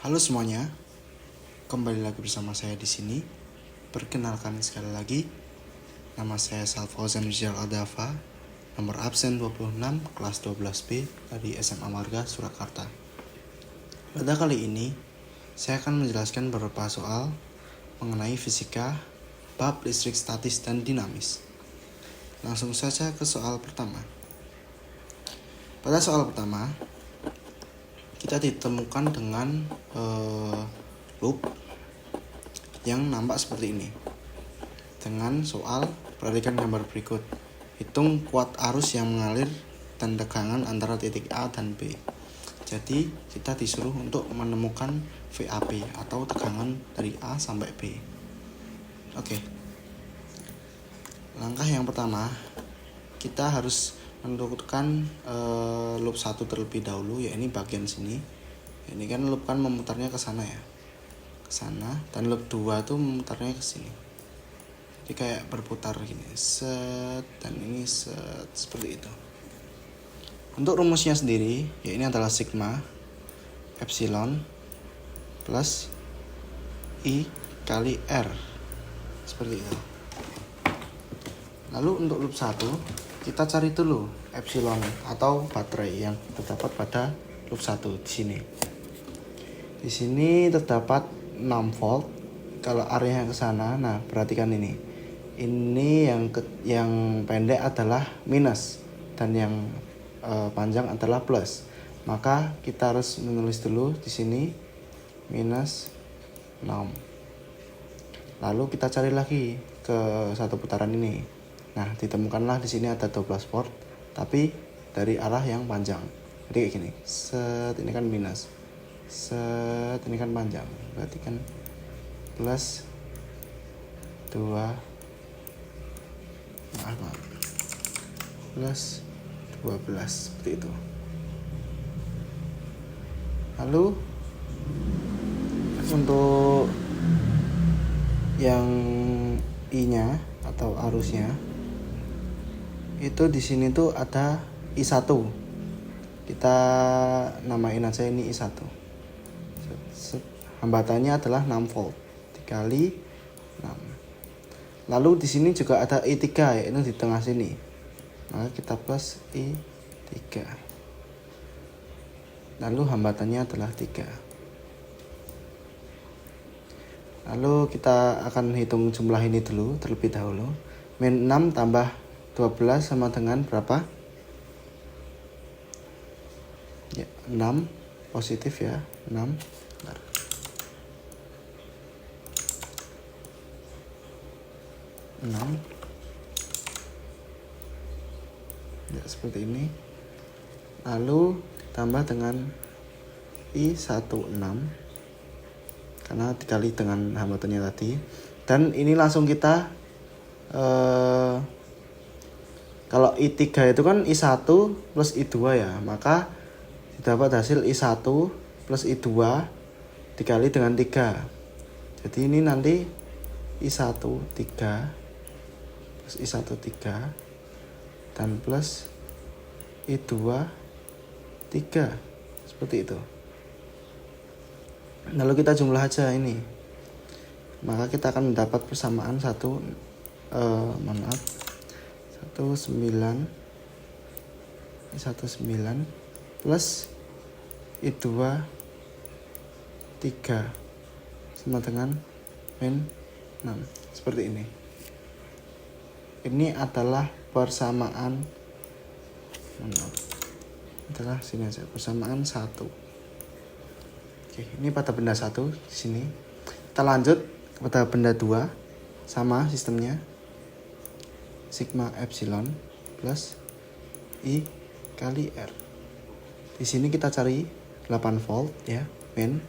Halo semuanya, kembali lagi bersama saya di sini. Perkenalkan sekali lagi, nama saya Salfauzan Rizal Adafa, nomor absen 26, kelas 12B dari SMA Marga, Surakarta. Pada kali ini, saya akan menjelaskan beberapa soal mengenai fisika, bab listrik statis dan dinamis. Langsung saja ke soal pertama. Pada soal pertama, kita ditemukan dengan loop yang nampak seperti ini. Dengan soal, perhatikan gambar berikut. Hitung kuat arus yang mengalir dan tegangan antara titik A dan B. Jadi, kita disuruh untuk menemukan VAB atau tegangan dari A sampai B. Oke. Langkah yang pertama, kita harus menentukan loop 1 terlebih dahulu, ya ini bagian sini. Ini kan loop kan memutarnya ke sana ya. Ke sana, dan loop 2 tuh memutarnya ke sini. Jadi kayak berputar gini, set, dan ini set, seperti itu. Untuk rumusnya sendiri, ya ini adalah sigma epsilon plus I kali R, seperti itu. Lalu untuk loop 1, kita cari dulu epsilon atau baterai yang terdapat pada loop 1 di sini. Di sini terdapat 6 volt. Kalau arahnya ke sana, nah perhatikan ini. Ini yang pendek adalah minus dan yang panjang adalah plus. Maka kita harus menulis dulu di sini minus 6. Lalu kita cari lagi ke satu putaran ini. Nah, ditemukanlah di sini ada 12 volt, tapi dari arah yang panjang. Jadi kayak gini. Set, ini kan minus. Set, ini kan panjang. Berarti kan plus 2 plus 12, seperti itu. Lalu untuk yang I-nya atau arusnya itu di sini tuh ada I1. Kita namain aja ini I1. Hambatannya adalah 6 volt dikali 6. Lalu di sini juga ada I3, yaitu di tengah sini. Maka kita plus I3. Lalu hambatannya adalah 3. Lalu kita akan hitung jumlah ini dulu terlebih dahulu. Min 6 tambah 12 sama dengan berapa? Ya, 6 positif ya, 6. Bentar. 6. Ya, seperti ini. Lalu ditambah dengan I16 karena dikali dengan hambatannya tadi. Dan ini langsung kita kalau I3 itu kan I1 plus I2 ya, maka didapat hasil I1 plus I2 dikali dengan 3. Jadi ini nanti I1 3 plus I1 3 dan plus I2 3, seperti itu. Lalu kita jumlah aja ini, maka kita akan mendapat persamaan 19 plus I2 3 sama dengan min 6, seperti ini. Ini adalah persamaan adalah sini aja, persamaan 1. Oke, ini pada benda 1 di sini. Kita lanjut kepada benda 2, sama sistemnya. Sigma epsilon plus I kali R. Di sini kita cari 8 volt ya, min.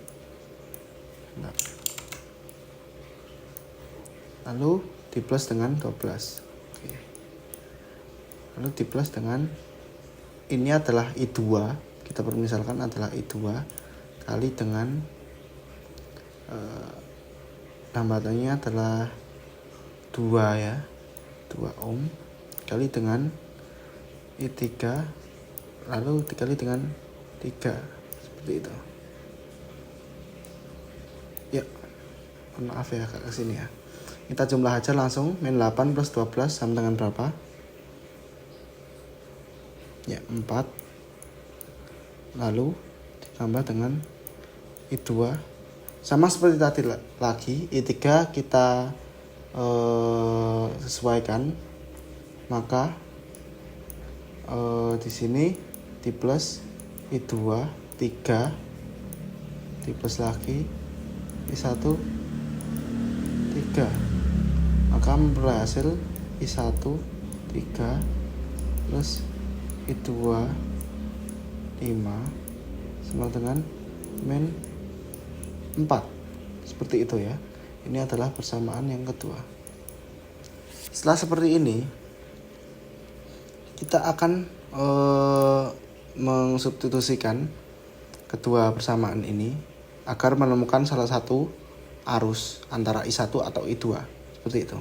Lalu di plus dengan 12. Oke. Lalu di plus dengan ini adalah I2, kita permisalkan adalah I2 kali dengan hambatannya adalah 2 ya, 2 ohm kali dengan I3 lalu dikali dengan 3, seperti itu. Ya, maaf ya ke sini ya. Kita jumlah aja langsung. Min 8 plus 12 sama dengan berapa? Ya, 4. Lalu ditambah dengan I2. Sama seperti tadi lagi, I3 kita sesuaikan. Maka di sini di plus I2 3, di plus lagi I1 3, maka berhasil I1 3 plus I2 5 sama dengan min 4. Seperti itu ya. Ini adalah persamaan yang kedua. Setelah seperti ini, kita akan mensubstitusikan kedua persamaan ini agar menemukan salah satu arus antara I1 atau I2. Seperti itu.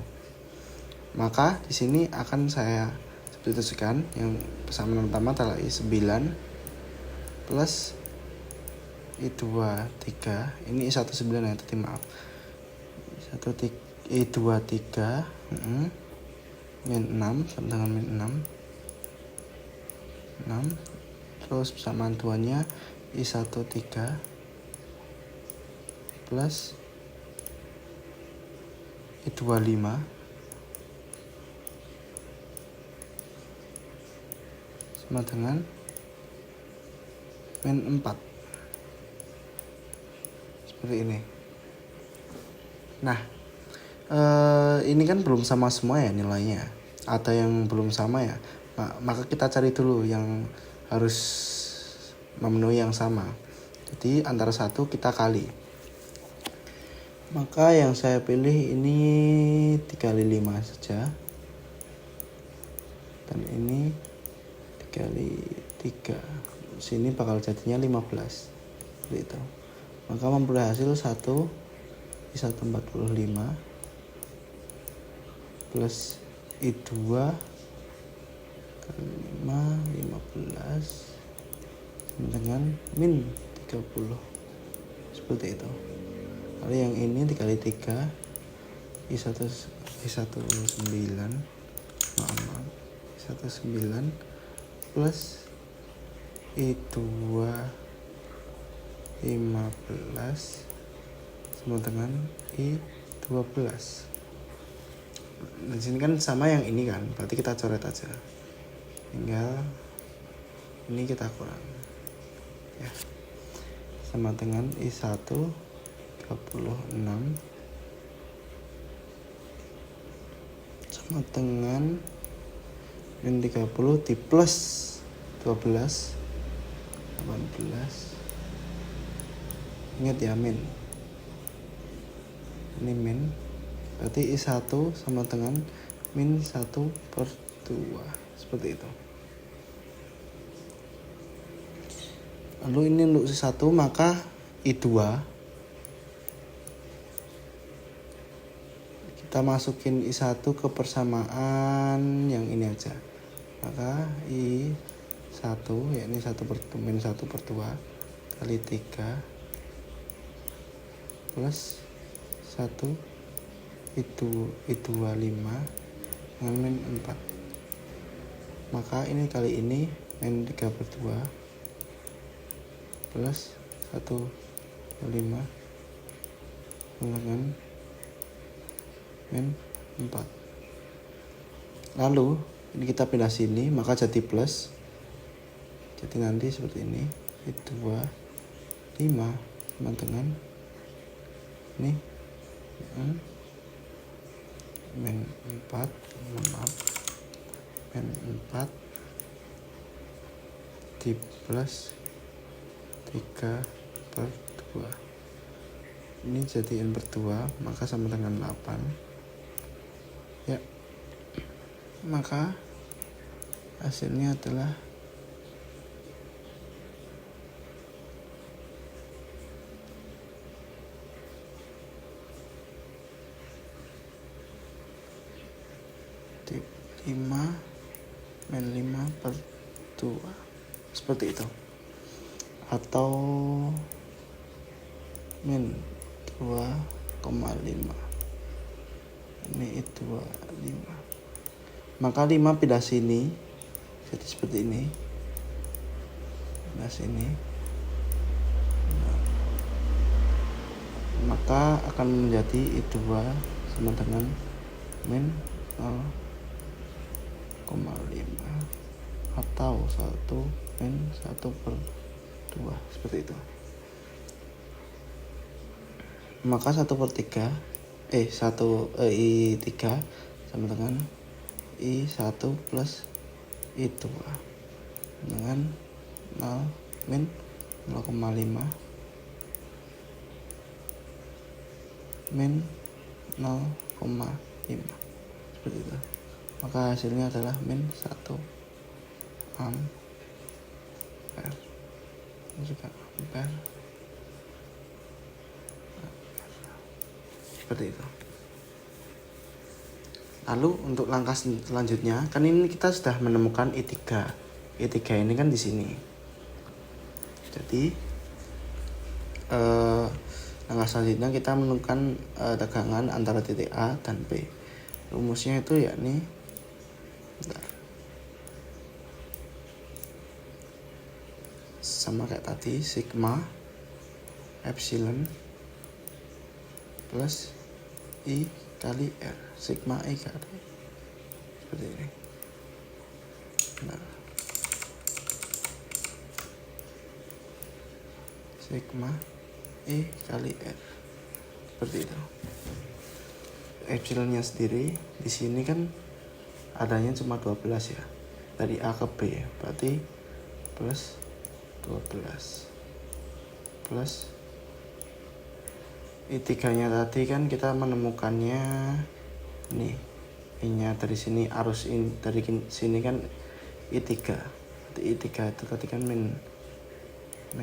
Maka di sini akan saya substitusikan yang persamaan pertama adalah I9 plus I2 3. Ini I19 ya, tadi maaf. I2 3 min 6 sama dengan min 6. Terus persamaan duanya I1 3 plus I2 5 sama dengan min 4. Seperti ini. Nah, ini kan belum sama semua ya nilainya. Ada yang belum sama ya. Maka kita cari dulu yang harus memenuhi yang sama. Jadi antara satu kita kali. Maka yang saya pilih ini 3 kali 5 saja. Dan ini 3 kali 3. Sini bakal jadinya 15. Seperti itu. Maka memperoleh hasil 1 I145 plus I2 kali 5 15 dengan min 30. Seperti itu. Lalu yang ini dikali 3 I19 I19 plus I2 15 sama dengan I12. Di sini kan sama yang ini kan, berarti kita coret aja. Tinggal ini kita kurang. Ya. Sama dengan I1 36 sama dengan min 30 di plus 12 18. Ingat ya min. Ini min. Berarti I1 sama dengan min 1/2. Seperti itu. Lalu ini untuk I1 maka I2 kita masukin I1 ke persamaan yang ini aja. Maka I1 yakni min 1/2 kali 3 plus 1 I25 dengan min 4. Maka ini kali ini min 3/2 plus 1/5 dengan min 4. Lalu ini kita pindah sini maka jadi plus. Jadi nanti seperti ini I25 sama dengan ini min 4 di plus 3/2. Ini jadi n/2 maka sama dengan 8 ya. Maka hasilnya adalah di 5/2 seperti itu, atau min 2,5. Ini 25. Maka 5 pindah sini, jadi seperti ini. Pindah sini. Nah, maka akan menjadi I2 sama dengan min 0,5 atau 1 min 1/2 seperti itu. Maka 1/3 I3 sama dengan I1 plus I2 dengan 0 min 0,5 min 0,5 seperti itu. Maka hasilnya adalah min 1 ampere. Ini juga ampere. Seperti itu. Lalu untuk langkah selanjutnya, kan ini kita sudah menemukan I3. I3 ini kan di sini. Jadi langkah selanjutnya kita menemukan tegangan antara titik A dan B. Rumusnya itu yakni sama kayak tadi, sigma epsilon plus I kali R, sigma I kali seperti ini. Nah, sigma I kali R seperti itu. Epsilonnya sendiri di sini kan adanya cuma 12 ya, dari A ke B, berarti plus 12 plus I3 nya tadi kan kita menemukannya nih, I nya dari sini, arus ini dari sini kan I3. I3 itu tadi kan min 1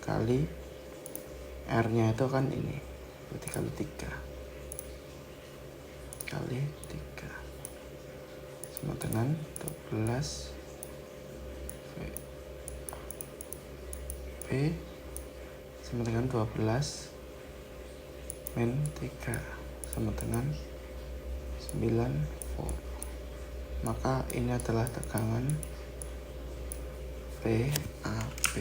kali R nya itu kan ini, berarti kali 3 kali 3 sama dengan 12 V sama dengan 12 min 3 sama dengan 9 volt. Maka ini adalah tegangan VAB.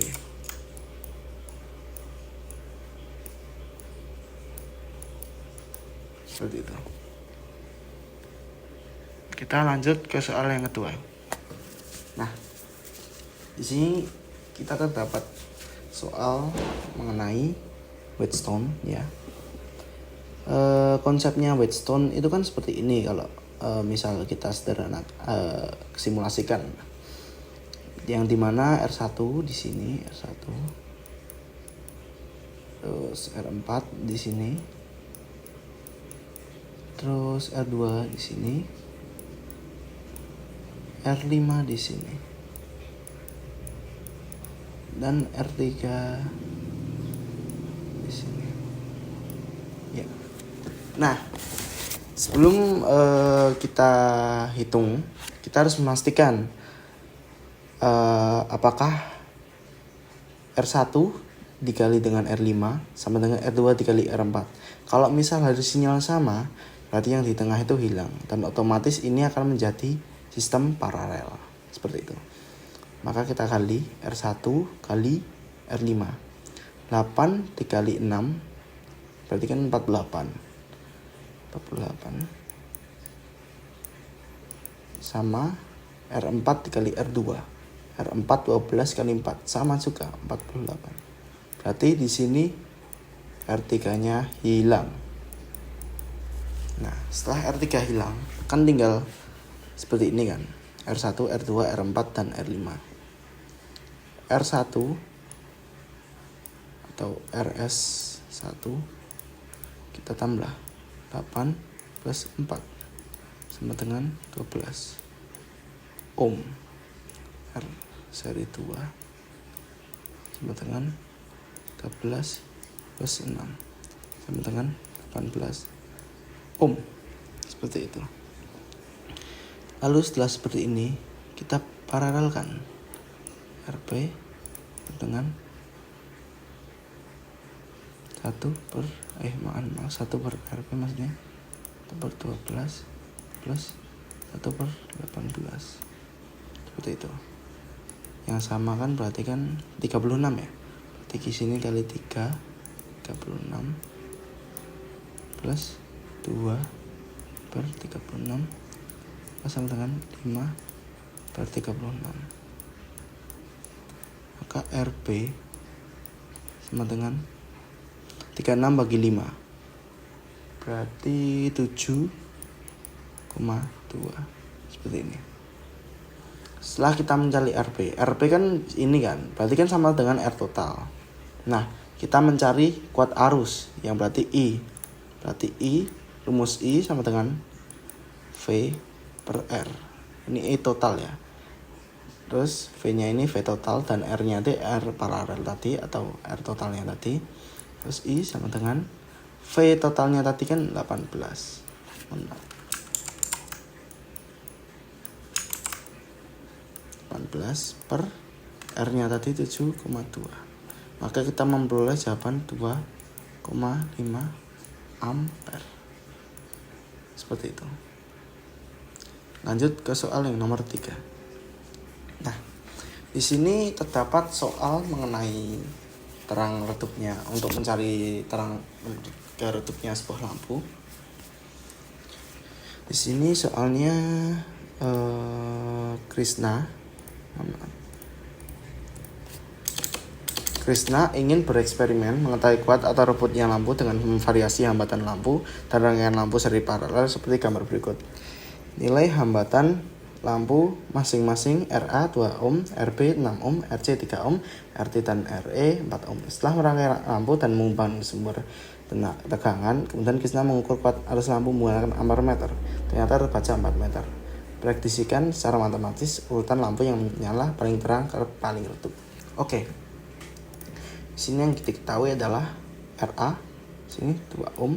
Seperti itu. Kita lanjut ke soal yang kedua. Nah, di sini kita terdapat soal mengenai Wheatstone ya. Konsepnya Wheatstone itu kan seperti ini kalau misal kita sederhana simulasikan, yang dimana R1 di sini, R1 terus R4 di sini, terus R2 di sini, R5 di sini, dan R3 di sini. Ya. Nah, sebelum kita hitung, kita harus memastikan apakah R1 dikali dengan R5 sama dengan R2 dikali R4. Kalau misal harus sinyal sama, berarti yang di tengah itu hilang, dan otomatis ini akan menjadi sistem paralel seperti itu. Maka kita kali R1 kali R5. 8 dikali 6 berarti kan 48 sama R4 dikali R2. R4 12 kali 4 sama juga 48. Berarti di sini R3-nya hilang. Nah, setelah R3 hilang, kan tinggal seperti ini kan. R1, R2, R4 dan R5. R1 atau RS1 kita tambah 8 plus 4 sama dengan 12 ohm. R seri 2 sama dengan 13 plus 6 sama dengan 18 ohm. Seperti itu. Lalu setelah seperti ini, kita paralelkan RP dengan 1 per 1 per maksudnya 1 per 12 plus 1 per 18, seperti itu. Yang sama kan berarti kan 36 ya, berarti di sini kali 3 36 plus 2 per 36 sama dengan 5 per 36. Maka RP sama dengan 36 bagi 5 berarti 7,2, seperti ini. Setelah kita mencari RP kan ini kan berarti kan sama dengan R total. Nah, kita mencari kuat arus yang berarti I. Berarti rumus I sama dengan V per R. Ini I total ya. Terus V-nya ini V total dan R-nya itu R paralel tadi atau R totalnya tadi. Terus I sama dengan V totalnya tadi kan 18. 18 per R-nya tadi 7,2. Maka kita memperoleh jawaban 2,5 ampere. Seperti itu. Lanjut ke soal yang nomor 3. Nah, di sini terdapat soal mengenai terang redupnya. Untuk mencari terang ke redupnya sebuah lampu. Di sini soalnya Krishna ingin bereksperimen mengetahui kuat atau rebutnya lampu dengan memvariasi hambatan lampu dan rangkaian lampu seri paralel seperti gambar berikut. Nilai hambatan lampu masing-masing RA 2 ohm, RB 6 ohm, RC 3 ohm, RT dan RE 4 ohm. Setelah merangkai lampu dan mengubah sumber tegangan, kemudian Krishna mengukur kuat arus lampu menggunakan ampere meter. Ternyata terbaca 4 meter. Prediksikan secara matematis urutan lampu yang menyala paling terang ke paling redup. Oke. Sini yang kita ketahui adalah RA, sini 2 ohm.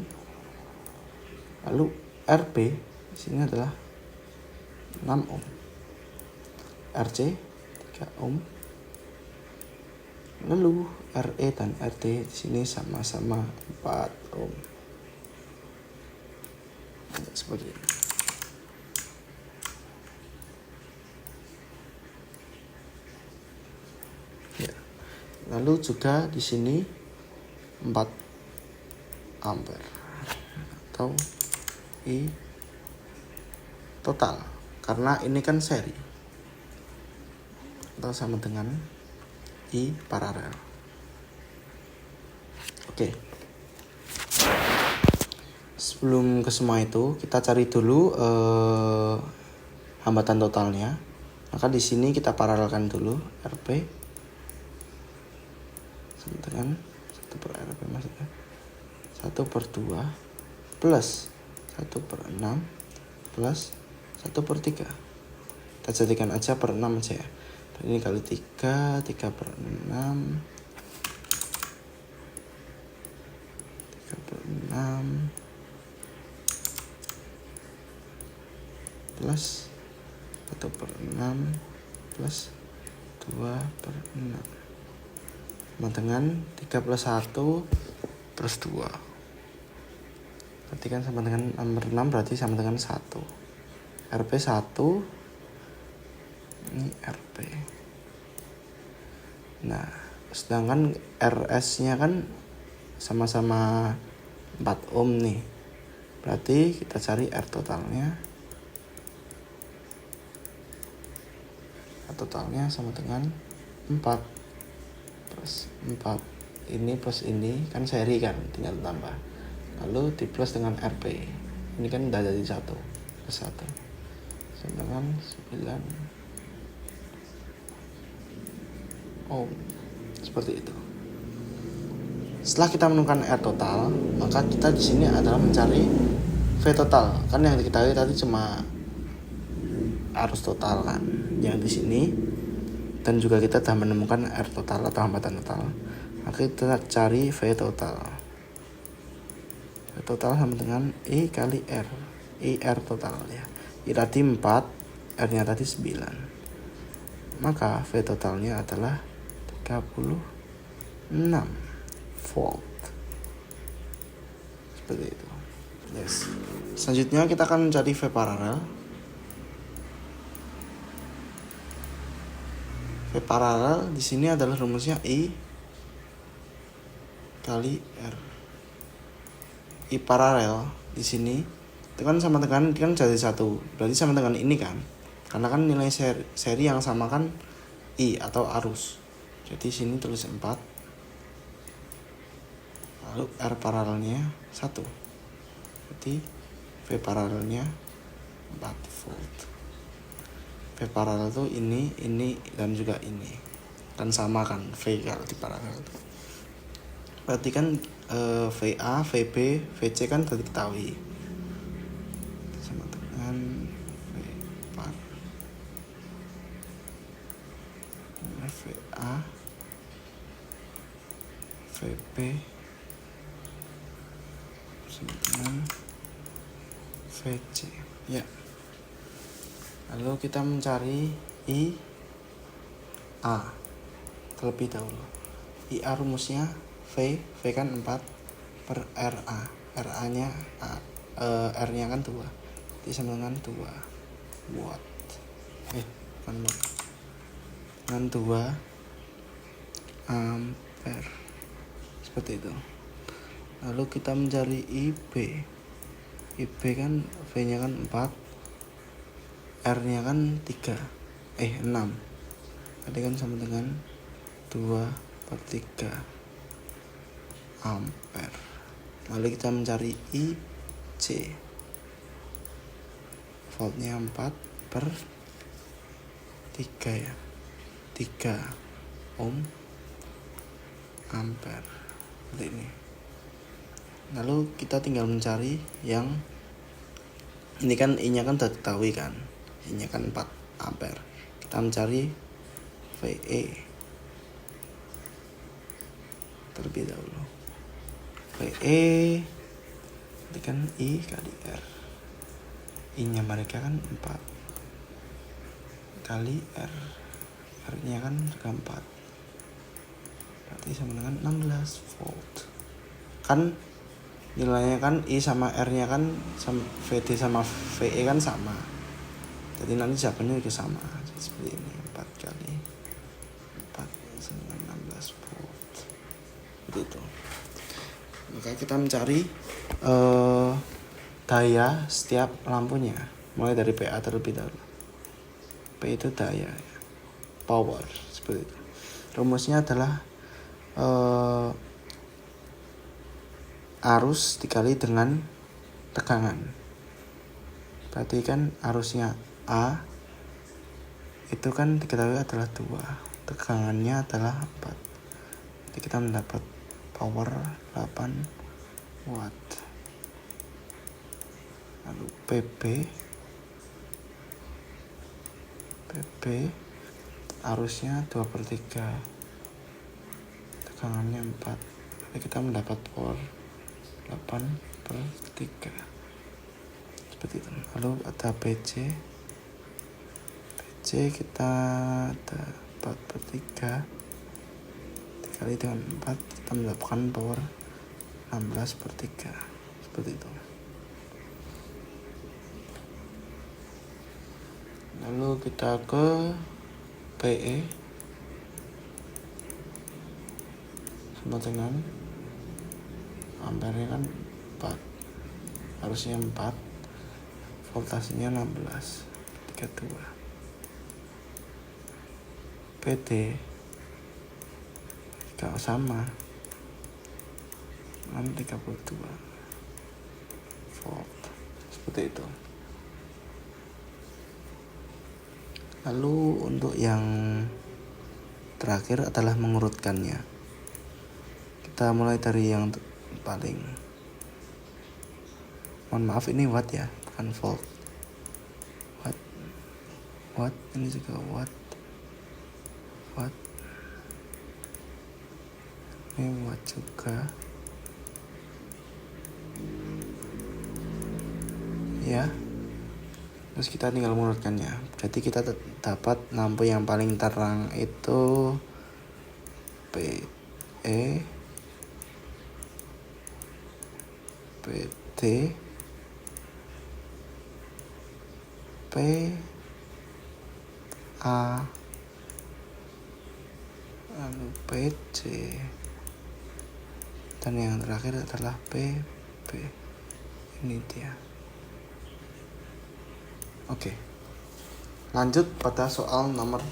Lalu RB, sini adalah 6 ohm. RC 3 ohm. Lalu RE dan RT di sini sama-sama 4 ohm. Seperti ini. Ya. Lalu juga di sini 4 ampere atau I total karena ini kan seri atau sama dengan I paralel. Oke. Sebelum ke semua itu kita cari dulu hambatan totalnya. Maka di sini kita paralelkan dulu RP sama dengan 1 per RP maksudnya 1 per 2 plus 1 per 6 plus 1 per 3. Kita jadikan aja per 6 aja ya. Dan ini kali 3 per 6 3 per 6 plus 1 per 6 plus 2 per 6 sama dengan 3 plus 1 plus 2. Berarti kan sama dengan nomor 6 berarti sama dengan 1. RP 1. Ini RP. Nah, sedangkan RS-nya kan sama-sama 4 ohm nih. Berarti kita cari R totalnya. R totalnya sama dengan 4 plus 4. Ini plus ini kan seri kan, tinggal tambah. Lalu di plus dengan RP. Ini kan udah jadi 1 plus 1. Sama dengan 9 ohm. Seperti itu. Setelah kita menemukan R total, maka kita di sini adalah mencari V total. Kan yang diketahui tadi cuma arus total kan yang di sini, dan juga kita telah menemukan R total atau hambatan total. Maka kita cari V total. V total sama dengan I kali R. IR total ya. I tadi 4, R-nya tadi 9. Maka V totalnya adalah 36 volt. seperti itu. Yes. Selanjutnya kita akan mencari V paralel. V paralel di sini adalah rumusnya I kali R. I paralel di sini itu kan sama dengan kan jadi satu, berarti sama dengan ini kan, karena kan nilai seri yang sama kan I atau arus. Jadi sini tulis 4, lalu R paralelnya 1, berarti V paralelnya 4 volt. V paralel tuh ini dan juga ini kan sama kan, V kalau di paralel tuh. Berarti kan VA, VB, VC kan tadi diketahui sama dengan V par VA, VB sama dengan VC ya. Lalu kita mencari IA terlebih dahulu. IA rumusnya V kan 4 per RA. RA-nya R-nya kan 2. Jadi sama dengan 2 watt. Bukan watt. Dengan 2 ampere. Seperti itu. Lalu kita mencari IB. IB kan V-nya kan 4, R-nya kan 6. Tadi kan sama dengan 2 per 3 ampere. Lalu kita mencari IC. Voltnya 4 per 3 ya. 3 ohm ampere. Seperti ini. Lalu kita tinggal mencari yang ini kan I-nya kan sudah diketahui kan. I-nya kan 4 ampere. Kita mencari VE terlebih dahulu. VE ini kan I kali R. I-nya mereka kan 4 kali R. R-nya kan juga 4. Berarti sama dengan 16 volt. Kan nilainya kan I sama R-nya kan sama VD sama VE kan sama. Jadi nanti jawabannya juga sama. Jadi seperti ini, 4 kali 4 sama dengan 16 volt. Begitu. Maka kita mencari daya setiap lampunya, mulai dari PA terlebih dahulu. P itu daya, power, seperti itu. Rumusnya adalah arus dikali dengan tegangan. Berarti kan arusnya A itu kan diketahui adalah 2, tegangannya adalah 4. Jadi kita mendapat power 8 watt. Lalu PB arusnya 2 per 3, tegangannya 4. Jadi kita mendapat power 8 per 3 seperti itu. Lalu ada PC kita ada 4 per 3 dikali dengan 4, kita mendapatkan power 16 per 3 seperti itu. Lalu kita ke PE sama dengan ampere kan 4, harusnya 4, voltasenya 16 32. PD kalau sama kan 32 volt seperti itu. Lalu untuk yang terakhir adalah mengurutkannya. Kita mulai dari yang paling, mohon maaf ini watt ya, bukan volt. Watt ini juga watt ini watt juga ya. Terus kita tinggal mengurutkannya. Jadi kita dapat lampu yang paling terang itu PE, PT P A lalu PC dan yang terakhir adalah PB. Ini dia. Oke, lanjut pada soal nomor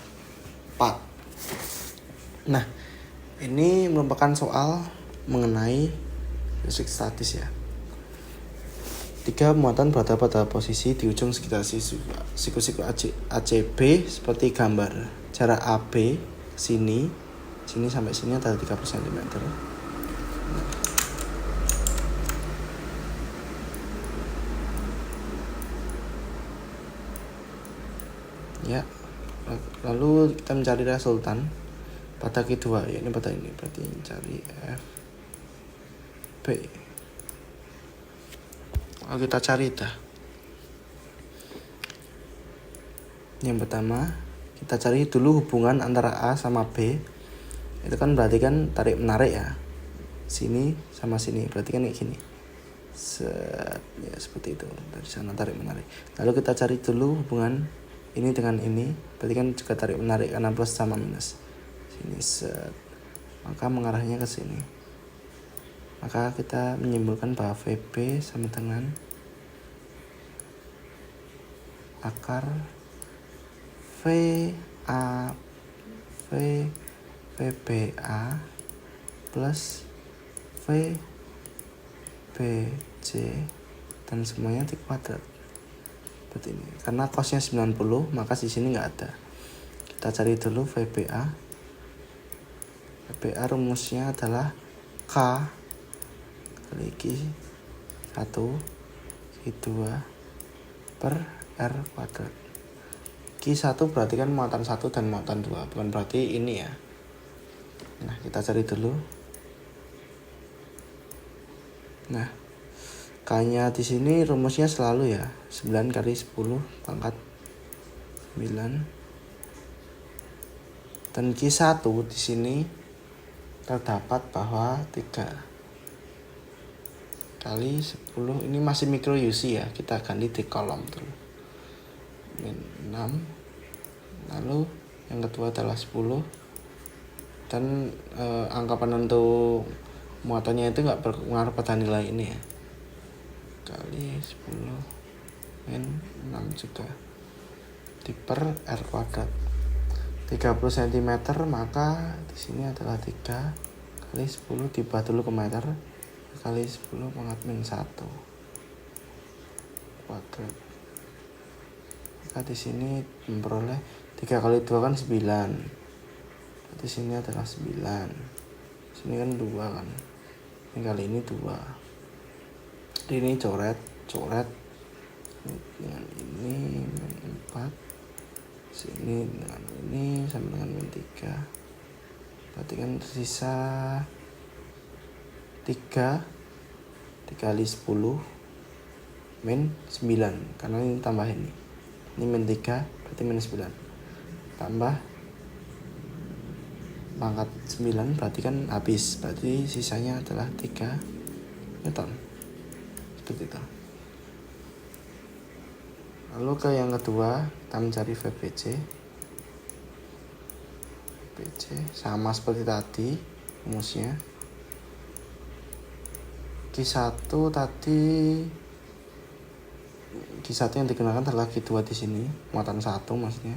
4. Nah, ini merupakan soal mengenai fisik statis ya. 3 muatan berada pada posisi di ujung sekitar siku-siku ACB seperti gambar. Jarak AB sini sampai sini adalah 30 cm. Ya, lalu kita mencari resultan pada Q2 ya, ini pada ini berarti cari F B. Lalu kita cari dah. Yang pertama kita cari dulu hubungan antara A sama B. Itu kan berarti kan tarik menarik ya, sini sama sini berarti kan kayak gini. Ya seperti itu, dari sana tarik menarik. Lalu kita cari dulu hubungan ini dengan ini, berarti kan juga tarik menarik karena plus sama minus. Sini maka mengarahnya ke sini. Maka kita menyimpulkan bahwa VB sama dengan akar VBA plus VBC dan semuanya dikuadrat. Seperti ini. Karena cosnya 90, maka di sini nggak ada. Kita cari dulu VBA. VBA rumusnya adalah K kali Q1 Q2 per R kuadrat. Q1 berarti kan muatan 1 dan muatan 2, bukan berarti ini ya. Nah, kita cari dulu. Nah, K-nya di sini rumusnya selalu ya, 9 kali 10 pangkat 9. Dan Q1 di sini terdapat bahwa 3 kali 10, ini masih micro UC ya, kita ganti di kolom dulu. Min 6. Lalu yang kedua adalah 10. Dan angka penentu muatannya itu nggak berpengaruh pada nilai ini ya. Kali 10 min 6 juga diper R kuadrat 30 cm, maka di sini adalah 3 kali 10 dibah dulu ke meter kali 10 pangkat min 1 kuadrat. Maka di sini memperoleh 3 kali 2 kan 9. Di sini adalah 9. Sini kan 2 kan. Ini kali ini 2. Ini coret dengan ini min 4. Sini dengan ini sama dengan min 3. Berarti kan sisa 3 kali 10 min 9, karena ini tambah ini min 3 berarti min 9 tambah pangkat 9 berarti kan habis, berarti sisanya adalah 3 Newton. Seperti itu. Lalu ke yang kedua, kita mencari VBC. Sama seperti tadi rumusnya. Q1 yang digunakan adalah Q2 di sini, muatan 1 maksudnya.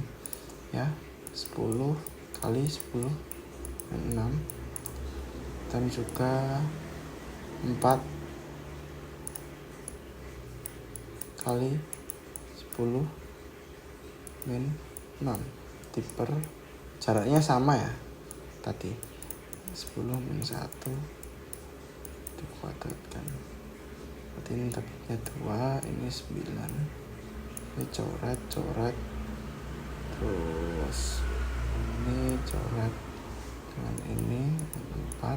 Ya, 10 kali 10 min 6 dan juga 4 kali 10 min 6 diper jaraknya sama ya tadi, 10 min 1 dikuadratkan. Berarti ini dapatnya 2, ini 9. Ini coret terus ini coret dengan ini 4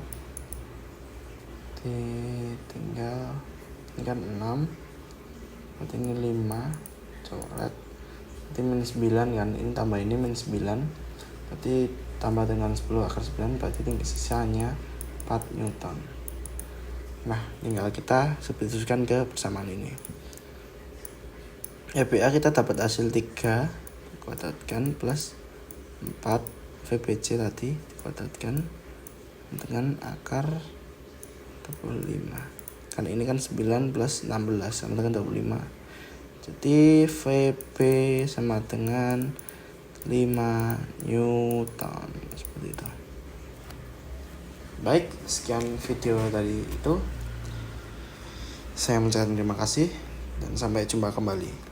tinggal ini kan 6, berarti ini 5 coret, berarti min 9 kan, ini tambah ini min 9, berarti tambah dengan 10 akar 9, berarti tinggi sisanya 4 Newton. Nah, tinggal kita substitusikan ke persamaan ini. EPA kita dapat hasil 3 dikuadratkan plus 4 VBC tadi dikuadratkan dengan akar 25. Karena ini kan 9 plus 16 sama dengan 25. Jadi VB sama dengan 5 Newton, seperti itu. Baik, sekian video tadi itu. Saya mengucapkan terima kasih dan sampai jumpa kembali.